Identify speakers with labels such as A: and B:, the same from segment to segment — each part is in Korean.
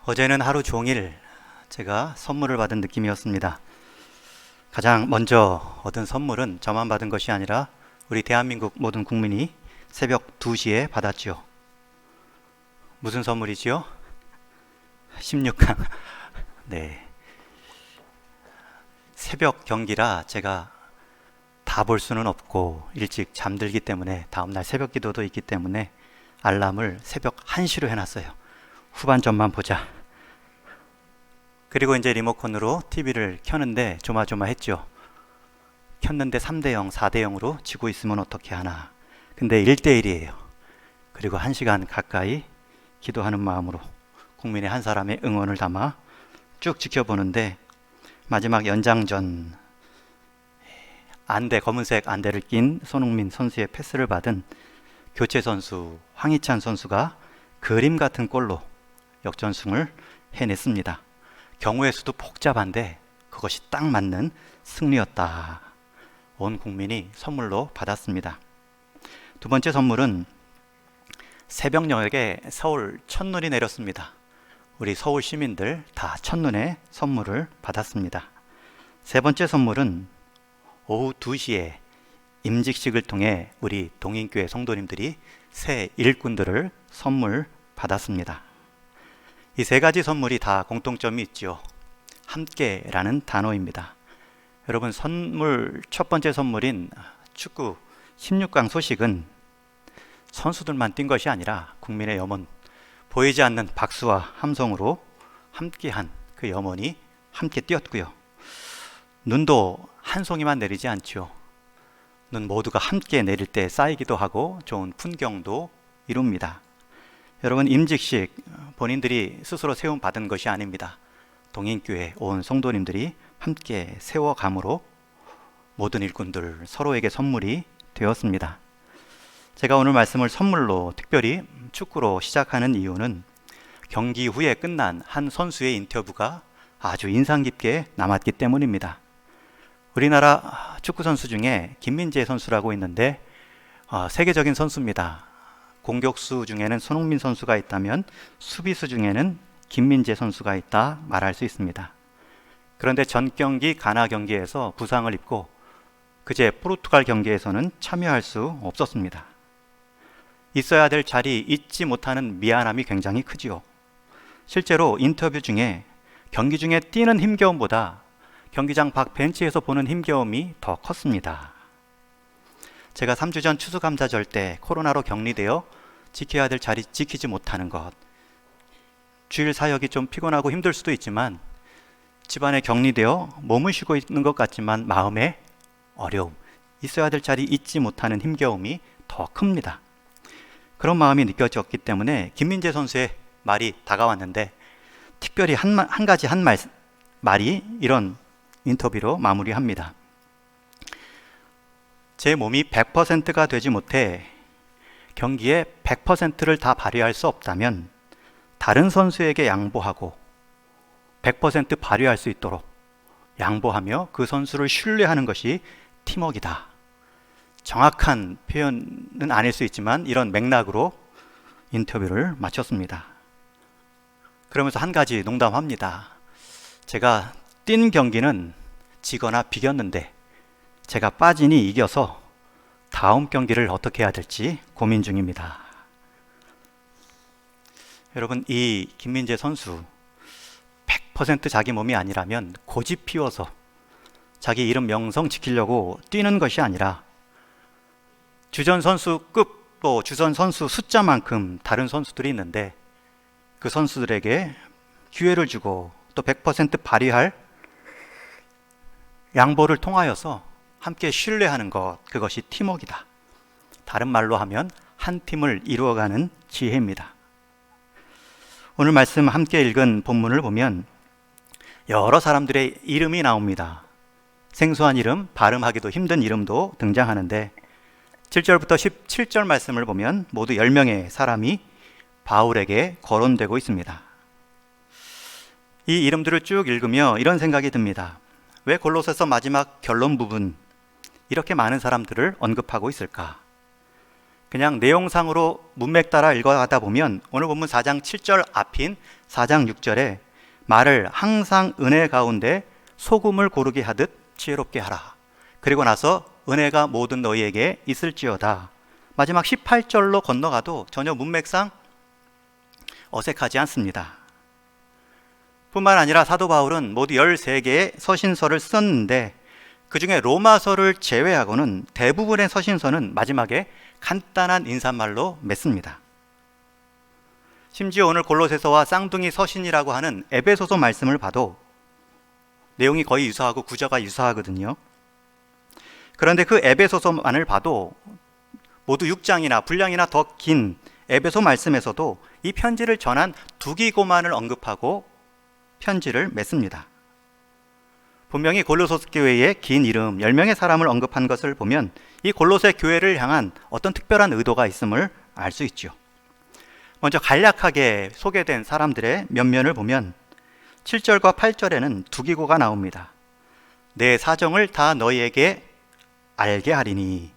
A: 어제는 하루 종일 제가 선물을 받은 느낌이었습니다. 가장 먼저 얻은 선물은 저만 받은 것이 아니라 우리 대한민국 모든 국민이 새벽 2시에 받았지요. 무슨 선물이지요? 16강. 네. 새벽 경기라 제가 다 볼 수는 없고 일찍 잠들기 때문에 다음날 새벽 기도도 있기 때문에 알람을 새벽 1시로 해놨어요. 후반전만 보자. 그리고 이제 리모컨으로 TV를 켰는데 조마조마했죠. 켰는데 3대0, 4대0으로 지고 있으면 어떻게 하나. 근데 1대1이에요. 그리고 1시간 가까이 기도하는 마음으로 국민의 한 사람의 응원을 담아 쭉 지켜보는데 마지막 연장전 안대, 검은색 안대를 낀 손흥민 선수의 패스를 받은 교체 선수 황희찬 선수가 그림 같은 골로 역전승을 해냈습니다. 경우의 수도 복잡한데 그것이 딱 맞는 승리였다. 온 국민이 선물로 받았습니다. 두 번째 선물은 새벽녘에 서울 첫눈이 내렸습니다. 우리 서울 시민들 다 첫눈에 선물을 받았습니다. 세 번째 선물은 오후 2시에 임직식을 통해 우리 동인교회 성도님들이 새 일꾼들을 선물 받았습니다. 이 세 가지 선물이 다 공통점이 있죠. 함께라는 단어입니다. 여러분, 첫 번째 선물인 축구 16강 소식은 선수들만 뛴 것이 아니라 국민의 염원, 보이지 않는 박수와 함성으로 함께한 그 염원이 함께 뛰었고요. 눈도 한 송이만 내리지 않죠. 눈 모두가 함께 내릴 때 쌓이기도 하고 좋은 풍경도 이룹니다. 여러분, 임직식 본인들이 스스로 세움 받은 것이 아닙니다. 동인교회 온 성도님들이 함께 세워감으로 모든 일꾼들 서로에게 선물이 되었습니다. 제가 오늘 말씀을 선물로 특별히 축구로 시작하는 이유는 경기 후에 끝난 한 선수의 인터뷰가 아주 인상 깊게 남았기 때문입니다. 우리나라 축구 선수 중에 김민재 선수라고 있는데 세계적인 선수입니다. 공격수 중에는 손흥민 선수가 있다면 수비수 중에는 김민재 선수가 있다 말할 수 있습니다. 그런데 전 경기 가나 경기에서 부상을 입고 그제 포르투갈 경기에서는 참여할 수 없었습니다. 있어야 될 자리 잊지 못하는 미안함이 굉장히 크지요. 실제로 인터뷰 중에 경기 중에 뛰는 힘겨움보다 경기장 밖 벤치에서 보는 힘겨움이 더 컸습니다. 제가 3주 전 추수감사절 때 코로나로 격리되어 지켜야 될 자리 지키지 못하는 것, 주일 사역이 좀 피곤하고 힘들 수도 있지만 집안에 격리되어 몸을 쉬고 있는 것 같지만 마음의 어려움, 있어야 될 자리 잊지 못하는 힘겨움이 더 큽니다. 그런 마음이 느껴졌기 때문에 김민재 선수의 말이 다가왔는데 특별히 한 가지 말이 이런 인터뷰로 마무리합니다. 제 몸이 100%가 되지 못해 경기에 100%를 다 발휘할 수 없다면 다른 선수에게 양보하고 100% 발휘할 수 있도록 양보하며 그 선수를 신뢰하는 것이 팀워크이다. 정확한 표현은 아닐 수 있지만 이런 맥락으로 인터뷰를 마쳤습니다. 그러면서 한 가지 농담합니다. 제가 뛴 경기는 지거나 비겼는데 제가 빠지니 이겨서 다음 경기를 어떻게 해야 될지 고민 중입니다. 여러분, 이 김민재 선수 100% 자기 몸이 아니라면 고집 피워서 자기 이름 명성 지키려고 뛰는 것이 아니라 주전 선수급 또 주전 선수 숫자만큼 다른 선수들이 있는데 그 선수들에게 기회를 주고 또 100% 발휘할 양보를 통하여서 함께 신뢰하는 것, 그것이 팀워크이다. 다른 말로 하면 한 팀을 이루어가는 지혜입니다. 오늘 말씀 함께 읽은 본문을 보면 여러 사람들의 이름이 나옵니다. 생소한 이름, 발음하기도 힘든 이름도 등장하는데 7절부터 17절 말씀을 보면 모두 10명의 사람이 바울에게 거론되고 있습니다. 이 이름들을 쭉 읽으며 이런 생각이 듭니다. 왜 골로새서 마지막 결론 부분 이렇게 많은 사람들을 언급하고 있을까? 그냥 내용상으로 문맥 따라 읽어가다 보면 오늘 본문 4장 7절 앞인 4장 6절에 말을 항상 은혜 가운데 소금을 고르게 하듯 지혜롭게 하라. 그리고 나서 은혜가 모든 너희에게 있을지어다. 마지막 18절로 건너가도 전혀 문맥상 어색하지 않습니다. 뿐만 아니라 사도 바울은 모두 13개의 서신서를 썼는데 그 중에 로마서를 제외하고는 대부분의 서신서는 마지막에 간단한 인사말로 맺습니다. 심지어 오늘 골로새서와 쌍둥이 서신이라고 하는 에베소서 말씀을 봐도 내용이 거의 유사하고 구조가 유사하거든요. 그런데 그 에베소서만을 봐도 모두 6장이나 분량이나 더 긴 에베소 말씀에서도 이 편지를 전한 두기고만을 언급하고 편지를 맺습니다. 분명히 골로새 교회의 긴 이름 10명의 사람을 언급한 것을 보면 이 골로새 교회를 향한 어떤 특별한 의도가 있음을 알 수 있죠. 먼저 간략하게 소개된 사람들의 면면을 보면 7절과 8절에는 두기고가 나옵니다. 내 사정을 다 너희에게 알게 하리니.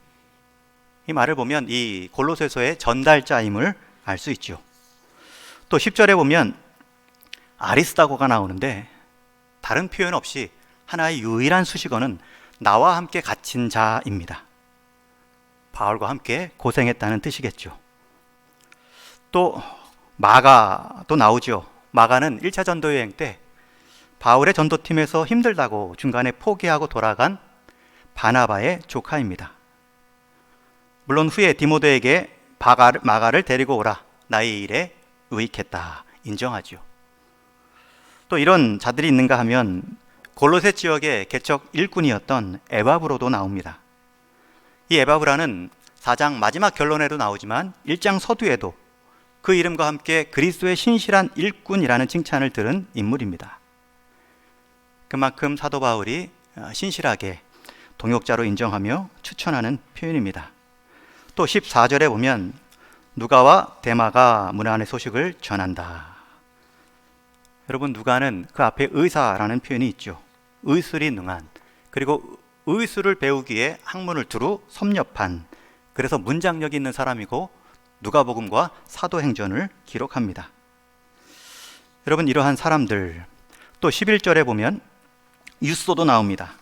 A: 이 말을 보면 이 골로새서의 전달자임을 알 수 있죠. 또 10절에 보면 아리스다고가 나오는데 다른 표현 없이 하나의 유일한 수식어는 나와 함께 갇힌 자입니다. 바울과 함께 고생했다는 뜻이겠죠. 또 마가도 나오죠. 마가는 1차 전도 여행 때 바울의 전도팀에서 힘들다고 중간에 포기하고 돌아간 바나바의 조카입니다. 물론 후에 디모데에게 마가를 데리고 오라. 나의 일에 의익했다. 인정하죠. 또 이런 자들이 있는가 하면 골로새 지역의 개척 일꾼이었던 에바브로도 나옵니다. 이 에바브라는 4장 마지막 결론에도 나오지만 1장 서두에도 그 이름과 함께 그리스도의 신실한 일꾼이라는 칭찬을 들은 인물입니다. 그만큼 사도 바울이 신실하게 동역자로 인정하며 추천하는 표현입니다. 또 14절에 보면 누가와 데마가 문안의 소식을 전한다. 여러분, 누가는 그 앞에 의사라는 표현이 있죠. 의술이 능한, 그리고 의술을 배우기에 학문을 두루 섭렵한, 그래서 문장력이 있는 사람이고 누가복음과 사도행전을 기록합니다. 여러분, 이러한 사람들, 또 11절에 보면 유소도 나옵니다.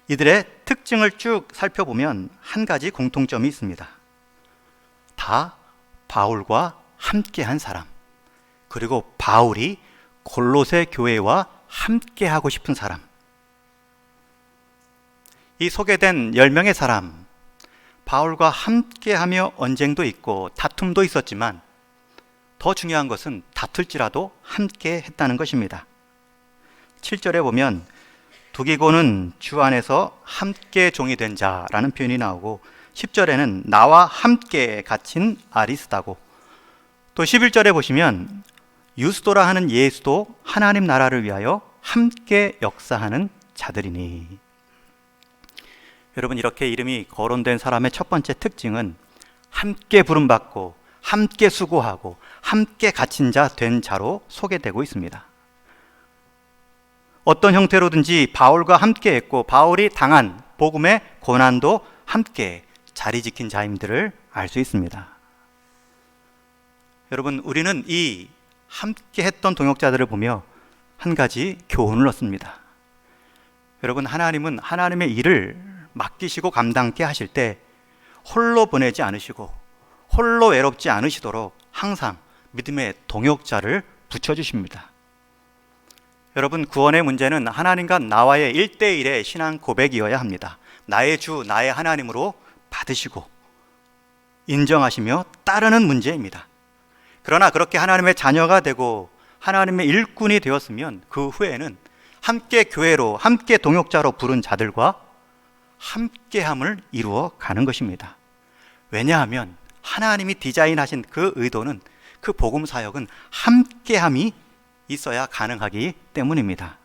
A: 이들의 특징을 쭉 살펴보면 한 가지 공통점이 있습니다. 다 바울과 함께한 사람, 그리고 바울이 골로새 교회와 함께하고 싶은 사람. 이 소개된 10명의 사람, 바울과 함께하며 언쟁도 있고 다툼도 있었지만 더 중요한 것은 다툴지라도 함께 했다는 것입니다. 7절에 보면 두기고는 주 안에서 함께 종이 된 자라는 표현이 나오고 10절에는 나와 함께 갇힌 아리스다고, 또 11절에 보시면 유스도라 하는 예수도 하나님 나라를 위하여 함께 역사하는 자들이니. 여러분, 이렇게 이름이 거론된 사람의 첫 번째 특징은 함께 부름받고 함께 수고하고 함께 갇힌 자 된 자로 소개되고 있습니다. 어떤 형태로든지 바울과 함께 했고 바울이 당한 복음의 고난도 함께 자리 지킨 자임들을 알 수 있습니다. 여러분, 우리는 이 함께 했던 동역자들을 보며 한 가지 교훈을 얻습니다. 여러분, 하나님은 하나님의 일을 맡기시고 감당케 하실 때 홀로 보내지 않으시고 홀로 외롭지 않으시도록 항상 믿음의 동역자를 붙여주십니다. 여러분, 구원의 문제는 하나님과 나와의 1대1의 신앙 고백이어야 합니다. 나의 주, 나의 하나님으로 받으시고 인정하시며 따르는 문제입니다. 그러나 그렇게 하나님의 자녀가 되고 하나님의 일꾼이 되었으면 그 후에는 함께 교회로, 함께 동역자로 부른 자들과 함께함을 이루어 가는 것입니다. 왜냐하면 하나님이 디자인하신 그 의도는, 그 복음 사역은 함께함이 있어야 가능하기 때문입니다.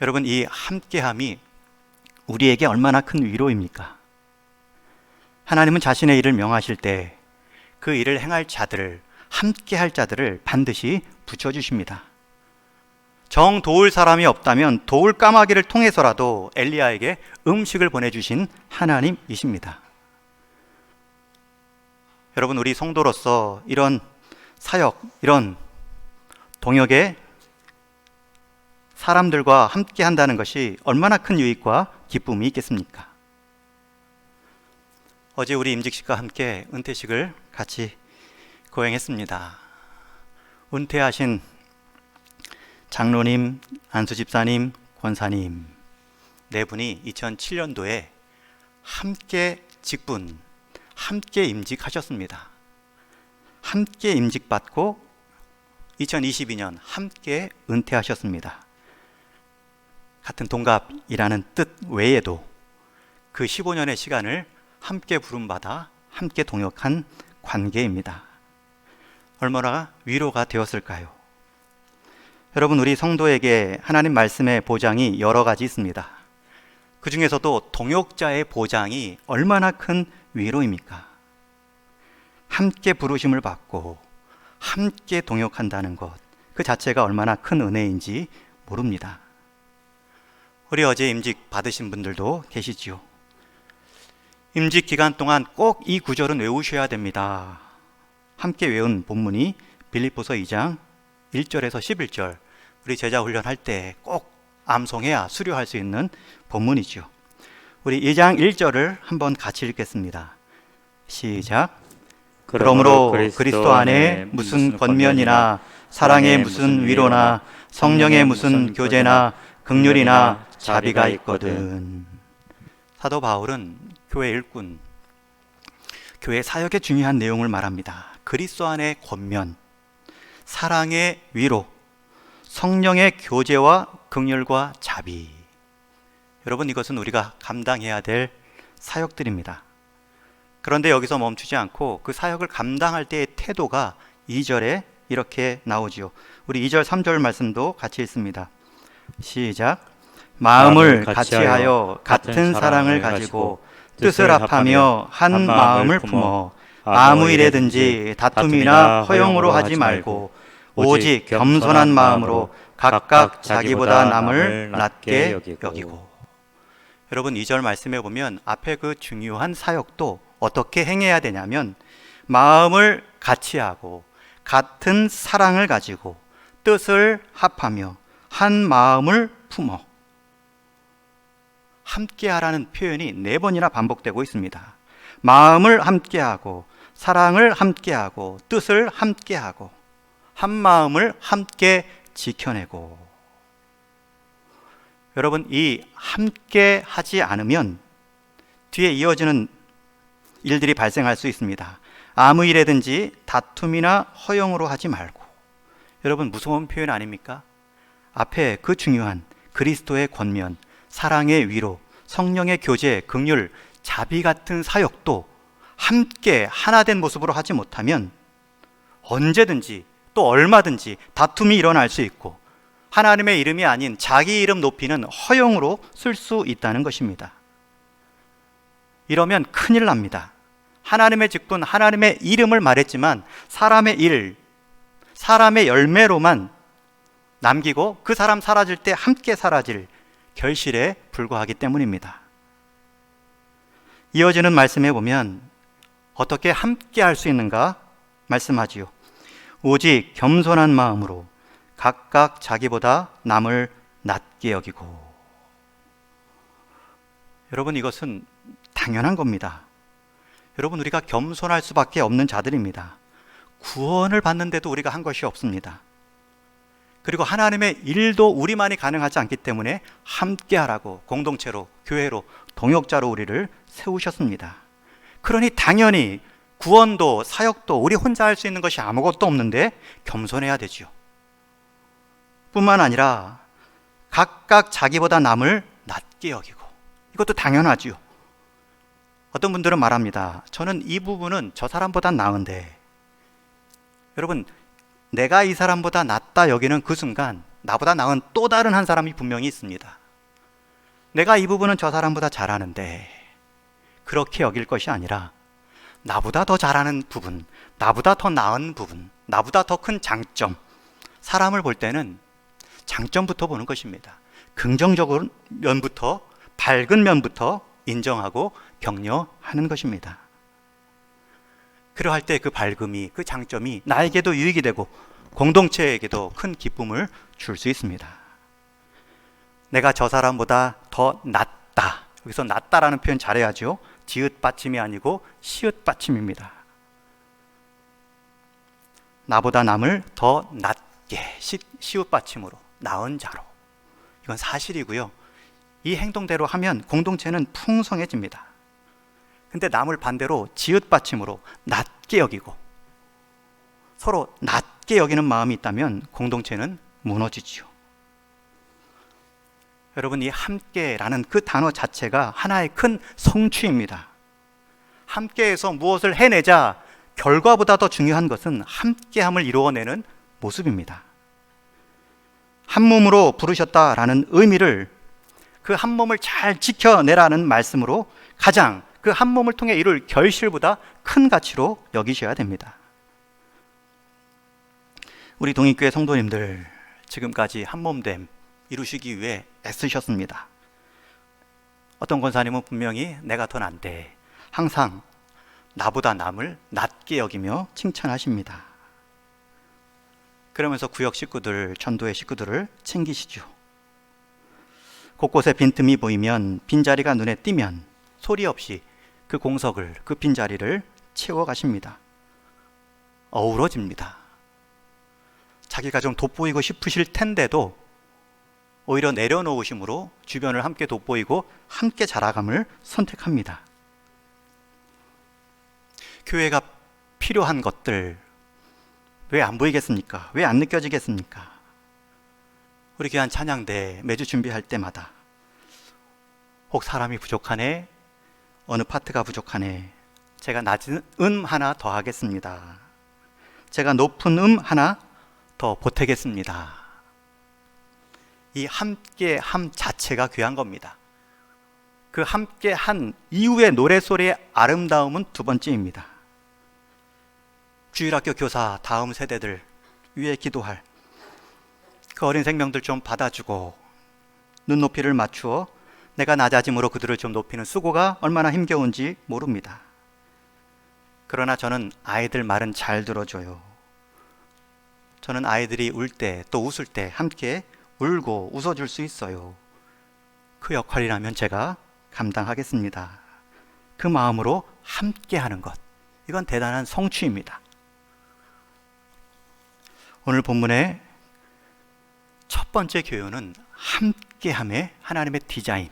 A: 여러분, 이 함께함이 우리에게 얼마나 큰 위로입니까? 하나님은 자신의 일을 명하실 때 그 일을 행할 자들을, 함께할 자들을 반드시 붙여주십니다. 정 도울 사람이 없다면 도울 까마귀를 통해서라도 엘리야에게 음식을 보내주신 하나님이십니다. 여러분, 우리 성도로서 이런 사역, 이런 동역에 사람들과 함께 한다는 것이 얼마나 큰 유익과 기쁨이 있겠습니까? 어제 우리 임직식과 함께 은퇴식을 같이 거행했습니다. 은퇴하신 장로님, 안수집사님, 권사님 네 분이 2007년도에 함께 직분, 함께 임직하셨습니다. 함께 임직받고 2022년 함께 은퇴하셨습니다. 같은 동갑이라는 뜻 외에도 그 15년의 시간을 함께 부름받아 함께 동역한 관계입니다. 얼마나 위로가 되었을까요? 여러분, 우리 성도에게 하나님 말씀의 보장이 여러 가지 있습니다. 그 중에서도 동역자의 보장이 얼마나 큰 위로입니까? 함께 부르심을 받고 함께 동역한다는 것, 그 자체가 얼마나 큰 은혜인지 모릅니다. 우리 어제 임직 받으신 분들도 계시지요. 임직 기간 동안 꼭 이 구절은 외우셔야 됩니다. 함께 외운 본문이 빌립보서 2장 1절에서 11절, 우리 제자 훈련할 때 꼭 암송해야 수료할 수 있는 본문이죠. 우리 2장 1절을 한번 같이 읽겠습니다. 시작. 그러므로 그리스도 안에 무슨 권면이나 사랑의 무슨 위로나 성령의 무슨 교제나 긍휼이나 자비가 있거든. 사도 바울은 교회 일꾼, 교회 사역의 중요한 내용을 말합니다. 그리스도 안의 권면, 사랑의 위로, 성령의 교제와 긍휼과 자비. 여러분, 이것은 우리가 감당해야 될 사역들입니다. 그런데 여기서 멈추지 않고 그 사역을 감당할 때의 태도가 2절에 이렇게 나오지요. 우리 2절 3절 말씀도 같이 읽습니다. 시작. 마음을 같이하여 같은 사랑을 가지고 뜻을 합하며 한 마음을 품어 아무 일에든지 다툼이나 허용으로 하지 말고 오직 겸손한 마음으로 각각 자기보다 남을 낮게 여기고. 여러분, 2절 말씀해 보면 앞에 그 중요한 사역도 어떻게 행해야 되냐면 마음을 같이하고 같은 사랑을 가지고 뜻을 합하며 한 마음을 품어. 함께하라는 표현이 4번이나 반복되고 있습니다. 마음을 함께하고 사랑을 함께하고 뜻을 함께하고 한 마음을 함께 지켜내고. 여러분, 이 함께 하지 않으면 뒤에 이어지는 일들이 발생할 수 있습니다. 아무 일에든지 다툼이나 허용으로 하지 말고. 여러분, 무서운 표현 아닙니까? 앞에 그 중요한 그리스도의 권면, 사랑의 위로, 성령의 교제, 긍휼, 자비 같은 사역도 함께 하나 된 모습으로 하지 못하면 언제든지 또 얼마든지 다툼이 일어날 수 있고 하나님의 이름이 아닌 자기 이름 높이는 허용으로 쓸 수 있다는 것입니다. 이러면 큰일 납니다. 하나님의 직분, 하나님의 이름을 말했지만 사람의 일, 사람의 열매로만 남기고 그 사람 사라질 때 함께 사라질 결실에 불과하기 때문입니다. 이어지는 말씀에 보면 어떻게 함께 할 수 있는가 말씀하지요. 오직 겸손한 마음으로 각각 자기보다 남을 낮게 여기고. 여러분, 이것은 당연한 겁니다. 여러분, 우리가 겸손할 수밖에 없는 자들입니다. 구원을 받는데도 우리가 한 것이 없습니다. 그리고 하나님의 일도 우리만이 가능하지 않기 때문에 함께 하라고 공동체로, 교회로, 동역자로 우리를 세우셨습니다. 그러니 당연히 구원도 사역도 우리 혼자 할 수 있는 것이 아무것도 없는데 겸손해야 되죠. 뿐만 아니라 각각 자기보다 남을 낮게 여기고. 이것도 당연하죠. 어떤 분들은 말합니다. 저는 이 부분은 저 사람보다 나은데. 여러분, 내가 이 사람보다 낫다 여기는 그 순간 나보다 나은 또 다른 한 사람이 분명히 있습니다. 내가 이 부분은 저 사람보다 잘하는데, 그렇게 여길 것이 아니라 나보다 더 잘하는 부분, 나보다 더 나은 부분, 나보다 더 큰 장점, 사람을 볼 때는 장점부터 보는 것입니다. 긍정적인 면부터, 밝은 면부터 인정하고 격려하는 것입니다. 그러할 때 그 밝음이, 그 장점이 나에게도 유익이 되고 공동체에게도 큰 기쁨을 줄 수 있습니다. 내가 저 사람보다 더 낫다. 여기서 낫다라는 표현 잘해야죠. 지읒 받침이 아니고 시읒 받침입니다. 나보다 남을 더 낫게, 시읒 받침으로, 나은 자로. 이건 사실이고요. 이 행동대로 하면 공동체는 풍성해집니다. 근데 남을 반대로 지읒 받침으로 낮게 여기고 서로 낮게 여기는 마음이 있다면 공동체는 무너지죠. 여러분, 이 함께라는 그 단어 자체가 하나의 큰 성취입니다. 함께해서 무엇을 해내자, 결과보다 더 중요한 것은 함께함을 이루어내는 모습입니다. 한 몸으로 부르셨다라는 의미를 그 한 몸을 잘 지켜내라는 말씀으로 가장 그 한 몸을 통해 이룰 결실보다 큰 가치로 여기셔야 됩니다. 우리 동익교회 성도님들, 지금까지 한 몸됨 이루시기 위해 애쓰셨습니다. 어떤 권사님은 분명히 내가 더 낫대, 항상 나보다 남을 낮게 여기며 칭찬하십니다. 그러면서 구역 식구들, 전도회 식구들을 챙기시죠. 곳곳에 빈틈이 보이면, 빈자리가 눈에 띄면 소리 없이 그 공석을, 그 빈자리를 채워가십니다. 어우러집니다. 자기가 좀 돋보이고 싶으실 텐데도 오히려 내려놓으심으로 주변을 함께 돋보이고 함께 자라감을 선택합니다. 교회가 필요한 것들 왜 안 보이겠습니까? 왜 안 느껴지겠습니까? 우리 귀한 찬양대 매주 준비할 때마다 혹 사람이 부족하네, 어느 파트가 부족하네, 제가 낮은 하나 더 하겠습니다. 제가 높은 하나 더 보태겠습니다. 이 함께함 자체가 귀한 겁니다. 그 함께한 이후의 노래소리의 아름다움은 두 번째입니다. 주일학교 교사 다음 세대들 위해 기도할 그 어린 생명들 좀 받아주고 눈높이를 맞추어 내가 낮아짐으로 그들을 좀 높이는 수고가 얼마나 힘겨운지 모릅니다. 그러나 저는 아이들 말은 잘 들어줘요. 저는 아이들이 울 때 또 웃을 때 함께 울고 웃어줄 수 있어요. 그 역할이라면 제가 감당하겠습니다. 그 마음으로 함께 하는 것, 이건 대단한 성취입니다. 오늘 본문의 첫 번째 교훈은 함께함의 하나님의 디자인.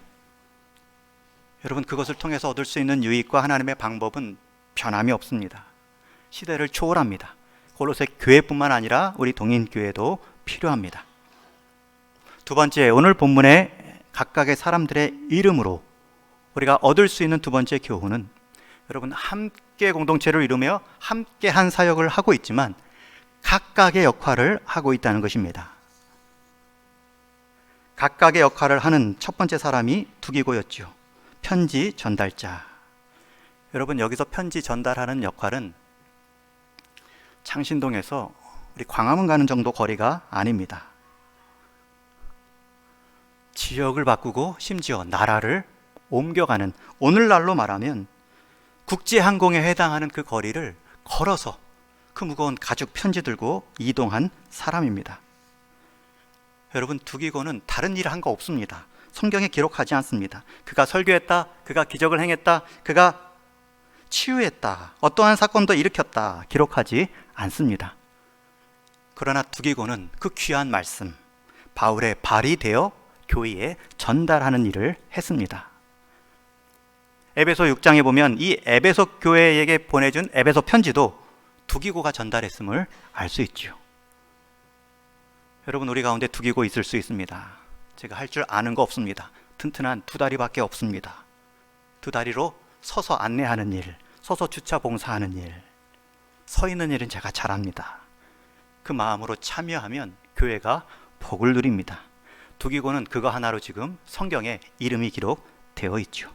A: 여러분, 그것을 통해서 얻을 수 있는 유익과 하나님의 방법은 변함이 없습니다. 시대를 초월합니다. 골로새 교회뿐만 아니라 우리 동인교회도 필요합니다. 두 번째, 오늘 본문의 각각의 사람들의 이름으로 우리가 얻을 수 있는 두 번째 교훈은, 여러분, 함께 공동체를 이루며 함께 한 사역을 하고 있지만 각각의 역할을 하고 있다는 것입니다. 각각의 역할을 하는 첫 번째 사람이 두기고였죠. 편지 전달자. 여러분, 여기서 편지 전달하는 역할은 창신동에서 우리 광화문 가는 정도 거리가 아닙니다. 지역을 바꾸고 심지어 나라를 옮겨가는, 오늘날로 말하면 국제항공에 해당하는 그 거리를 걸어서 그 무거운 가죽 편지 들고 이동한 사람입니다. 여러분, 두기고는 다른 일을 한 거 없습니다. 성경에 기록하지 않습니다. 그가 설교했다, 그가 기적을 행했다, 그가 치유했다, 어떠한 사건도 일으켰다, 기록하지 않습니다. 그러나 두기고는 그 귀한 말씀, 바울의 발이 되어 교회에 전달하는 일을 했습니다. 에베소 6장에 보면 이 에베소 교회에게 보내준 에베소 편지도 두기고가 전달했음을 알 수 있죠. 여러분, 우리 가운데 두기고 있을 수 있습니다. 제가 할 줄 아는 거 없습니다. 튼튼한 두 다리밖에 없습니다. 두 다리로 서서 안내하는 일, 서서 주차 봉사하는 일, 서 있는 일은 제가 잘합니다. 그 마음으로 참여하면 교회가 복을 누립니다. 두기고는 그거 하나로 지금 성경에 이름이 기록되어 있죠.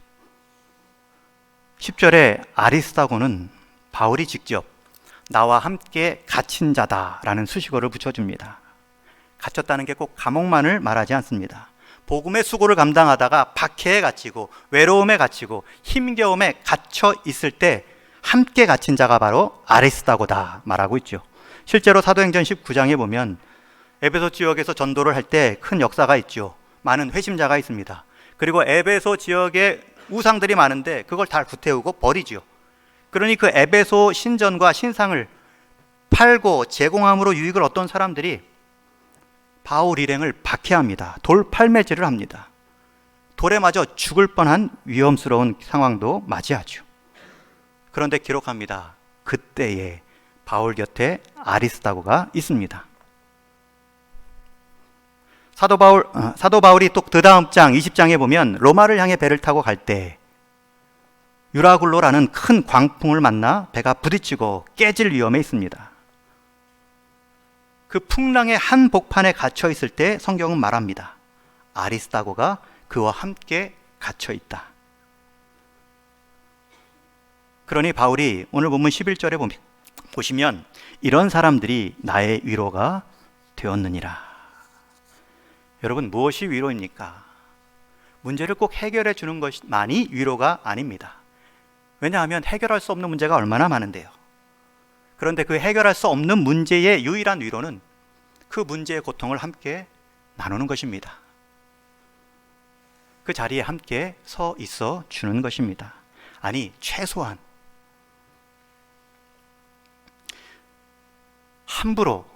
A: 10절에 아리스다고는 바울이 직접 나와 함께 갇힌 자다라는 수식어를 붙여줍니다. 갇혔다는 게 꼭 감옥만을 말하지 않습니다. 복음의 수고를 감당하다가 박해에 갇히고 외로움에 갇히고 힘겨움에 갇혀 있을 때 함께 갇힌 자가 바로 아리스다고다 말하고 있죠. 실제로 사도행전 19장에 보면 에베소 지역에서 전도를 할 때 큰 역사가 있죠. 많은 회심자가 있습니다. 그리고 에베소 지역에 우상들이 많은데 그걸 다 구태우고 버리죠. 그러니 그 에베소 신전과 신상을 팔고 제공함으로 유익을 얻던 사람들이 바울 일행을 박해합니다. 돌 팔매질을 합니다. 돌에 맞아 죽을 뻔한 위험스러운 상황도 맞이하죠. 그런데 기록합니다. 그때에 바울 곁에 아리스다고가 있습니다. 사도 바울이 또 그 다음 장 20장에 보면 로마를 향해 배를 타고 갈 때 유라굴로라는 큰 광풍을 만나 배가 부딪히고 깨질 위험에 있습니다. 그 풍랑의 한 복판에 갇혀 있을 때 성경은 말합니다. 아리스다고가 그와 함께 갇혀 있다. 그러니 바울이 오늘 본문 11절에 보시면 이런 사람들이 나의 위로가 되었느니라. 여러분, 무엇이 위로입니까? 문제를 꼭 해결해 주는 것만이 위로가 아닙니다. 왜냐하면 해결할 수 없는 문제가 얼마나 많은데요. 그런데 그 해결할 수 없는 문제의 유일한 위로는 그 문제의 고통을 함께 나누는 것입니다. 그 자리에 함께 서 있어 주는 것입니다. 아니, 최소한 함부로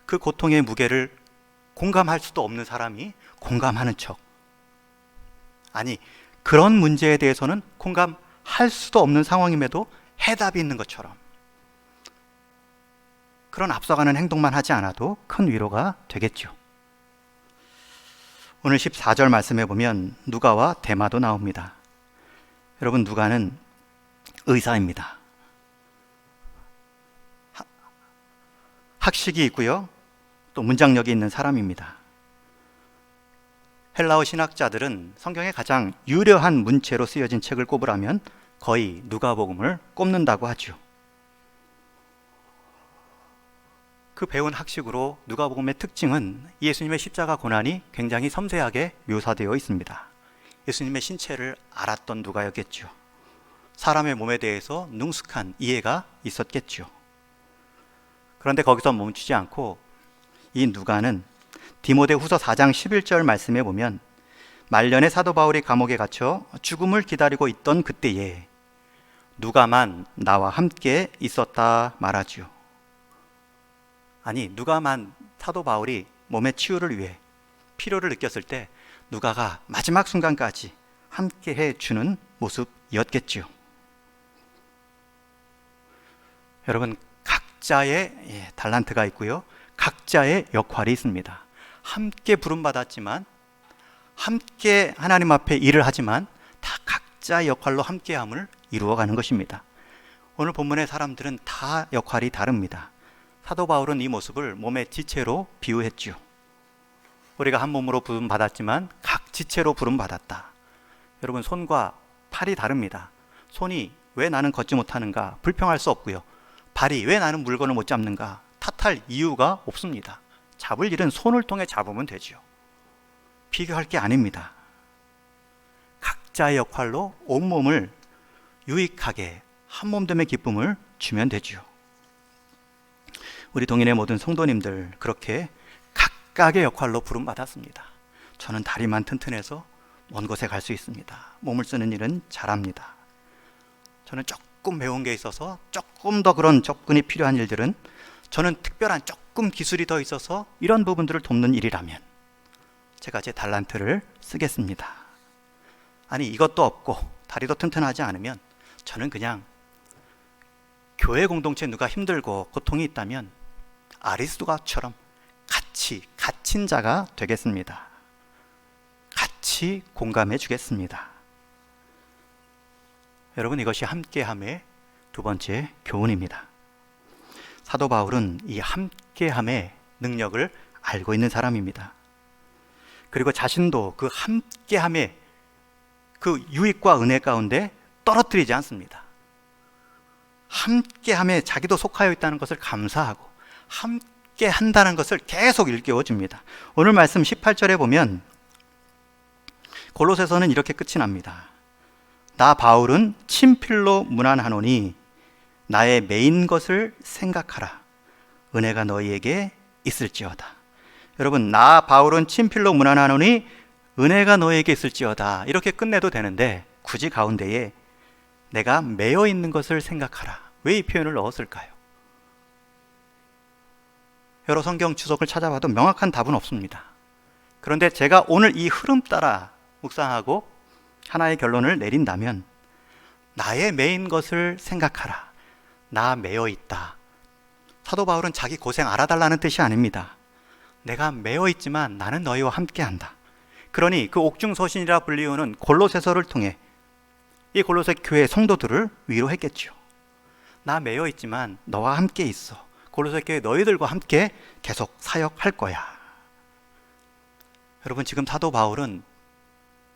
A: 그 고통의 무게를 공감할 수도 없는 사람이 공감하는 척, 아니 그런 문제에 대해서는 공감할 수도 없는 상황임에도 해답이 있는 것처럼 그런 앞서가는 행동만 하지 않아도 큰 위로가 되겠죠. 오늘 14절 말씀해 보면 누가와 데마도 나옵니다. 여러분, 누가는 의사입니다. 학식이 있고요, 또 문장력이 있는 사람입니다. 헬라어 신학자들은 성경의 가장 유려한 문체로 쓰여진 책을 꼽으라면 거의 누가복음을 꼽는다고 하죠. 그 배운 학식으로 누가복음의 특징은 예수님의 십자가 고난이 굉장히 섬세하게 묘사되어 있습니다. 예수님의 신체를 알았던 누가였겠죠. 사람의 몸에 대해서 능숙한 이해가 있었겠죠. 그런데 거기서 멈추지 않고 이 누가는 디모데후서 4장 11절 말씀에 보면 말년에 사도 바울이 감옥에 갇혀 죽음을 기다리고 있던 그때에 누가만 나와 함께 있었다 말하죠. 아니, 누가만 사도 바울이 몸의 치유를 위해 필요를 느꼈을 때 누가가 마지막 순간까지 함께 해주는 모습이었겠죠. 여러분, 각자의 달란트가 있고요, 각자의 역할이 있습니다. 함께 부름받았지만, 함께 하나님 앞에 일을 하지만 다 각자의 역할로 함께함을 이루어가는 것입니다. 오늘 본문의 사람들은 다 역할이 다릅니다. 사도 바울은 이 모습을 몸의 지체로 비유했죠. 우리가 한 몸으로 부름받았지만 각 지체로 부름받았다. 여러분, 손과 팔이 다릅니다. 손이 왜 나는 걷지 못하는가 불평할 수 없고요, 발이 왜 나는 물건을 못 잡는가 탓할 이유가 없습니다. 잡을 일은 손을 통해 잡으면 되죠. 비교할 게 아닙니다. 각자의 역할로 온몸을 유익하게 한몸됨의 기쁨을 주면 되죠. 우리 동인의 모든 성도님들, 그렇게 각각의 역할로 부름받았습니다. 저는 다리만 튼튼해서 먼 곳에 갈 수 있습니다. 몸을 쓰는 일은 잘합니다. 저는 조금 배운 게 있어서 조금 더 그런 접근이 필요한 일들은, 저는 특별한 조금 기술이 더 있어서 이런 부분들을 돕는 일이라면 제가 제 달란트를 쓰겠습니다. 아니, 이것도 없고 다리도 튼튼하지 않으면 저는 그냥 교회 공동체 누가 힘들고 고통이 있다면 아리스도가처럼 같이 갇힌 자가 되겠습니다. 같이 공감해 주겠습니다. 여러분, 이것이 함께함의 두 번째 교훈입니다. 사도 바울은 이 함께함의 능력을 알고 있는 사람입니다. 그리고 자신도 그 함께함의 그 유익과 은혜 가운데 떨어뜨리지 않습니다. 함께함에 자기도 속하여 있다는 것을 감사하고 함께 한다는 것을 계속 일깨워 줍니다. 오늘 말씀 18절에 보면 골로새서는 이렇게 끝이 납니다. 나 바울은 친필로 문안하노니 나의 매인 것을 생각하라. 은혜가 너희에게 있을지어다. 여러분, 나 바울은 친필로 문안하노니 은혜가 너희에게 있을지어다. 이렇게 끝내도 되는데 굳이 가운데에 내가 매여 있는 것을 생각하라. 왜 이 표현을 넣었을까요? 여러 성경 주석을 찾아봐도 명확한 답은 없습니다. 그런데 제가 오늘 이 흐름 따라 묵상하고 하나의 결론을 내린다면 나의 매인 것을 생각하라. 나 매여 있다. 사도 바울은 자기 고생 알아달라는 뜻이 아닙니다. 내가 매여 있지만 나는 너희와 함께한다. 그러니 그 옥중서신이라 불리우는 골로새서를 통해 이 골로새 교회 성도들을 위로했겠죠. 나 매여 있지만 너와 함께 있어. 골로새 교회 너희들과 함께 계속 사역할 거야. 여러분, 지금 사도 바울은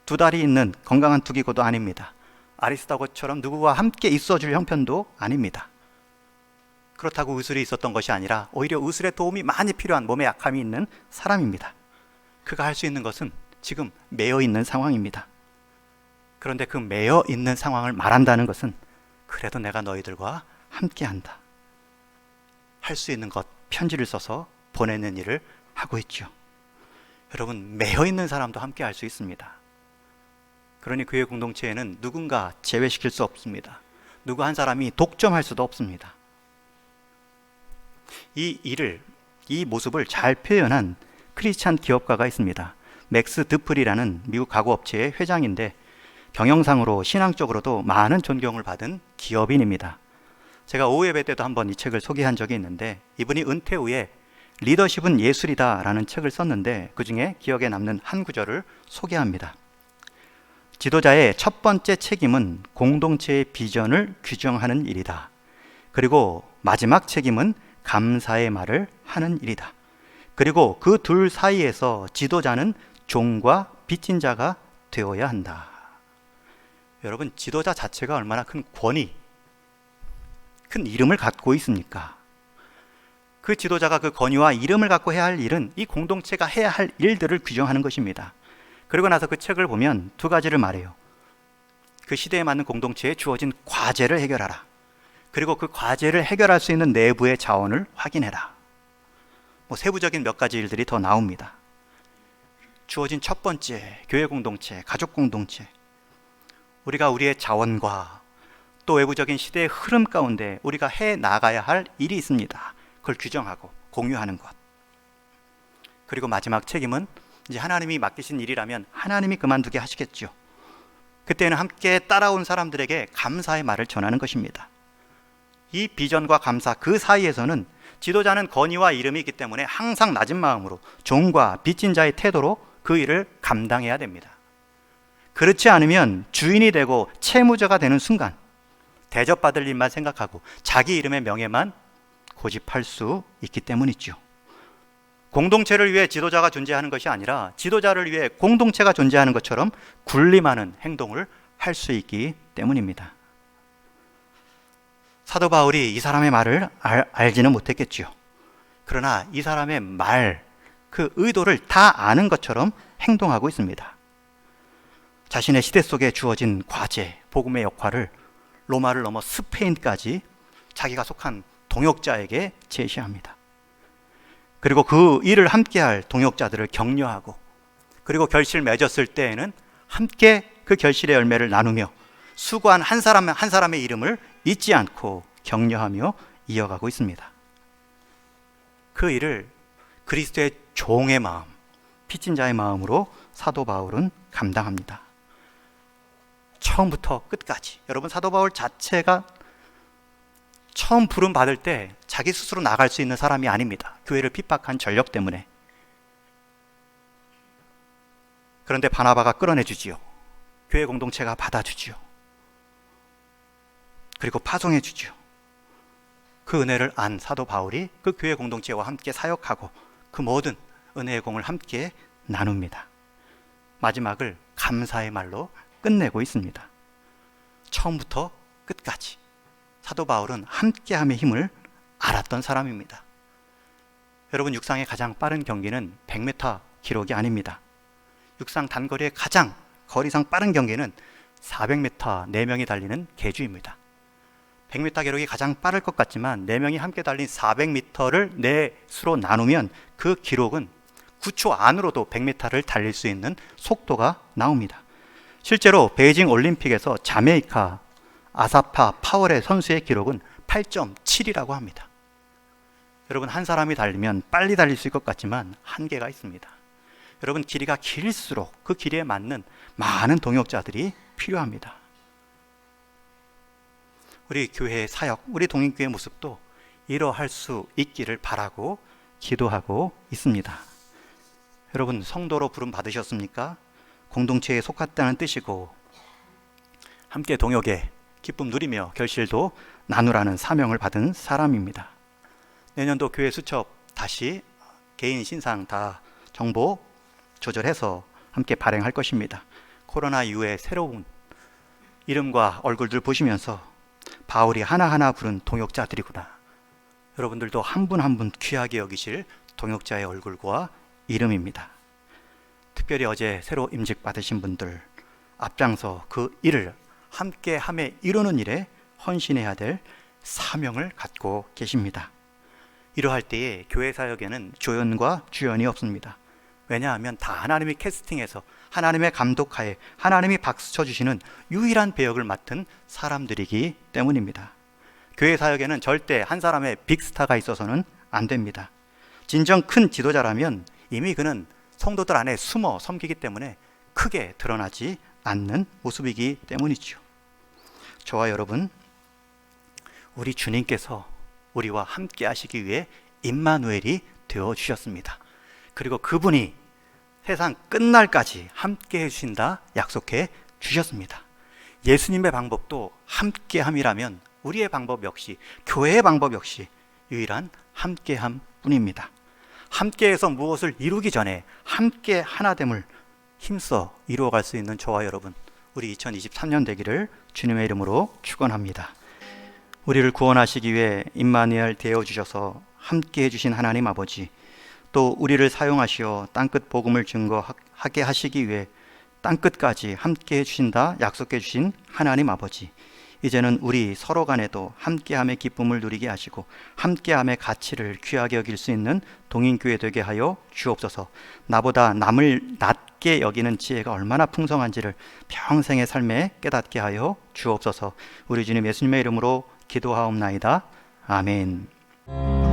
A: 두 다리 있는 건강한 두기고도 아닙니다. 아리스다고처럼 누구와 함께 있어줄 형편도 아닙니다. 그렇다고 의술이 있었던 것이 아니라 오히려 의술의 도움이 많이 필요한 몸에 약함이 있는 사람입니다. 그가 할 수 있는 것은 지금 매여 있는 상황입니다. 그런데 그 매여 있는 상황을 말한다는 것은 그래도 내가 너희들과 함께한다. 할 수 있는 것, 편지를 써서 보내는 일을 하고 있죠. 여러분, 매여 있는 사람도 함께 할 수 있습니다. 그러니 교회 공동체에는 누군가 제외시킬 수 없습니다. 누구 한 사람이 독점할 수도 없습니다. 이 모습을 잘 표현한 크리스찬 기업가가 있습니다. 맥스 드플이라는 미국 가구업체의 회장인데 경영상으로 신앙적으로도 많은 존경을 받은 기업인입니다. 제가 오후 예배 때도 한번 이 책을 소개한 적이 있는데 이분이 은퇴 후에 리더십은 예술이다 라는 책을 썼는데 그 중에 기억에 남는 한 구절을 소개합니다. 지도자의 첫 번째 책임은 공동체의 비전을 규정하는 일이다. 그리고 마지막 책임은 감사의 말을 하는 일이다. 그리고 그 둘 사이에서 지도자는 종과 빚진 자가 되어야 한다. 여러분, 지도자 자체가 얼마나 큰 권위, 큰 이름을 갖고 있습니까? 그 지도자가 그 권위와 이름을 갖고 해야 할 일은 이 공동체가 해야 할 일들을 규정하는 것입니다. 그리고 나서 그 책을 보면 두 가지를 말해요. 그 시대에 맞는 공동체에 주어진 과제를 해결하라. 그리고 그 과제를 해결할 수 있는 내부의 자원을 확인해라. 세부적인 몇 가지 일들이 더 나옵니다. 주어진 첫 번째, 교회 공동체, 가족 공동체. 우리가 우리의 자원과 또 외부적인 시대의 흐름 가운데 우리가 해 나가야 할 일이 있습니다. 그걸 규정하고 공유하는 것. 그리고 마지막 책임은 이제 하나님이 맡기신 일이라면 하나님이 그만두게 하시겠죠. 그때는 함께 따라온 사람들에게 감사의 말을 전하는 것입니다. 이 비전과 감사 그 사이에서는 지도자는 권위와 이름이 있기 때문에 항상 낮은 마음으로 종과 빚진 자의 태도로 그 일을 감당해야 됩니다. 그렇지 않으면 주인이 되고 채무자가 되는 순간 대접받을 일만 생각하고 자기 이름의 명예만 고집할 수 있기 때문이죠. 공동체를 위해 지도자가 존재하는 것이 아니라 지도자를 위해 공동체가 존재하는 것처럼 군림하는 행동을 할 수 있기 때문입니다. 사도 바울이 이 사람의 말을 알지는 못했겠죠. 그러나 이 사람의 말, 그 의도를 다 아는 것처럼 행동하고 있습니다. 자신의 시대 속에 주어진 과제, 복음의 역할을 로마를 넘어 스페인까지 자기가 속한 동역자에게 제시합니다. 그리고 그 일을 함께할 동역자들을 격려하고 그리고 결실 맺었을 때에는 함께 그 결실의 열매를 나누며 수고한 한 사람 한 사람의 이름을 잊지 않고 격려하며 이어가고 있습니다. 그 일을 그리스도의 종의 마음, 빚진 자의 마음으로 사도 바울은 감당합니다. 처음부터 끝까지. 여러분, 사도 바울 자체가 처음 부름 받을 때 자기 스스로 나갈 수 있는 사람이 아닙니다. 교회를 핍박한 전력 때문에. 그런데 바나바가 끌어내주지요. 교회 공동체가 받아주지요. 그리고 파송해주지요. 그 은혜를 안 사도 바울이 그 교회 공동체와 함께 사역하고 그 모든 은혜의 공을 함께 나눕니다. 마지막을 감사의 말로 끝내고 있습니다. 처음부터 끝까지 사도 바울은 함께함의 힘을 알았던 사람입니다. 여러분, 육상의 가장 빠른 경기는 100m 기록이 아닙니다. 육상 단거리의 가장 거리상 빠른 경기는 400m 4명이 달리는 계주입니다. 100m 기록이 가장 빠를 것 같지만 4명이 함께 달린 400m를 4수로 나누면 그 기록은 9초 안으로도 100m를 달릴 수 있는 속도가 나옵니다. 실제로 베이징 올림픽에서 자메이카 아사파 파월의 선수의 기록은 8.7이라고 합니다. 여러분, 한 사람이 달리면 빨리 달릴 수 있을 것 같지만 한계가 있습니다. 여러분, 길이가 길수록 그 길이에 맞는 많은 동역자들이 필요합니다. 우리 교회의 사역, 우리 동인교회 모습도 이러할 수 있기를 바라고 기도하고 있습니다. 여러분, 성도로 부름 받으셨습니까? 공동체에 속했다는 뜻이고 함께 동역의 기쁨 누리며 결실도 나누라는 사명을 받은 사람입니다. 내년도 교회 수첩 다시 개인 신상 다 정보 조절해서 함께 발행할 것입니다. 코로나 이후에 새로운 이름과 얼굴들 보시면서 바울이 하나하나 부른 동역자들이구나. 여러분들도 한 분 한 분 귀하게 여기실 동역자의 얼굴과 이름입니다. 특별히 어제 새로 임직 받으신 분들, 앞장서 그 일을 함께 함에 이루는 일에 헌신해야 될 사명을 갖고 계십니다. 이러할 때에 교회 사역에는 조연과 주연이 없습니다. 왜냐하면 다 하나님이 캐스팅해서 하나님의 감독하에 하나님이 박수 쳐주시는 유일한 배역을 맡은 사람들이기 때문입니다. 교회 사역에는 절대 한 사람의 빅스타가 있어서는 안 됩니다. 진정 큰 지도자라면 이미 그는 성도들 안에 숨어 섬기기 때문에 크게 드러나지 않는 모습이기 때문이죠. 저와 여러분, 우리 주님께서 우리와 함께 하시기 위해 임마누엘이 되어 주셨습니다. 그리고 그분이 세상 끝날까지 함께 해주신다 약속해 주셨습니다. 예수님의 방법도 함께함이라면 우리의 방법 역시, 교회의 방법 역시 유일한 함께함 뿐입니다. 함께해서 무엇을 이루기 전에 함께 하나됨을 힘써 이루어갈 수 있는 저와 여러분, 우리 2023년 되기를 주님의 이름으로 축원합니다. 우리를 구원하시기 위해 임마누엘 되어주셔서 함께 해주신 하나님 아버지, 또 우리를 사용하시어 땅끝 복음을 증거하게 하시기 위해 땅끝까지 함께 해주신다 약속해 주신 하나님 아버지, 이제는 우리 서로 간에도 함께함의 기쁨을 누리게 하시고 함께함의 가치를 귀하게 여길 수 있는 동인교회 되게 하여 주옵소서. 나보다 남을 낮게 여기는 지혜가 얼마나 풍성한지를 평생의 삶에 깨닫게 하여 주옵소서. 우리 주님 예수님의 이름으로 기도하옵나이다. 아멘.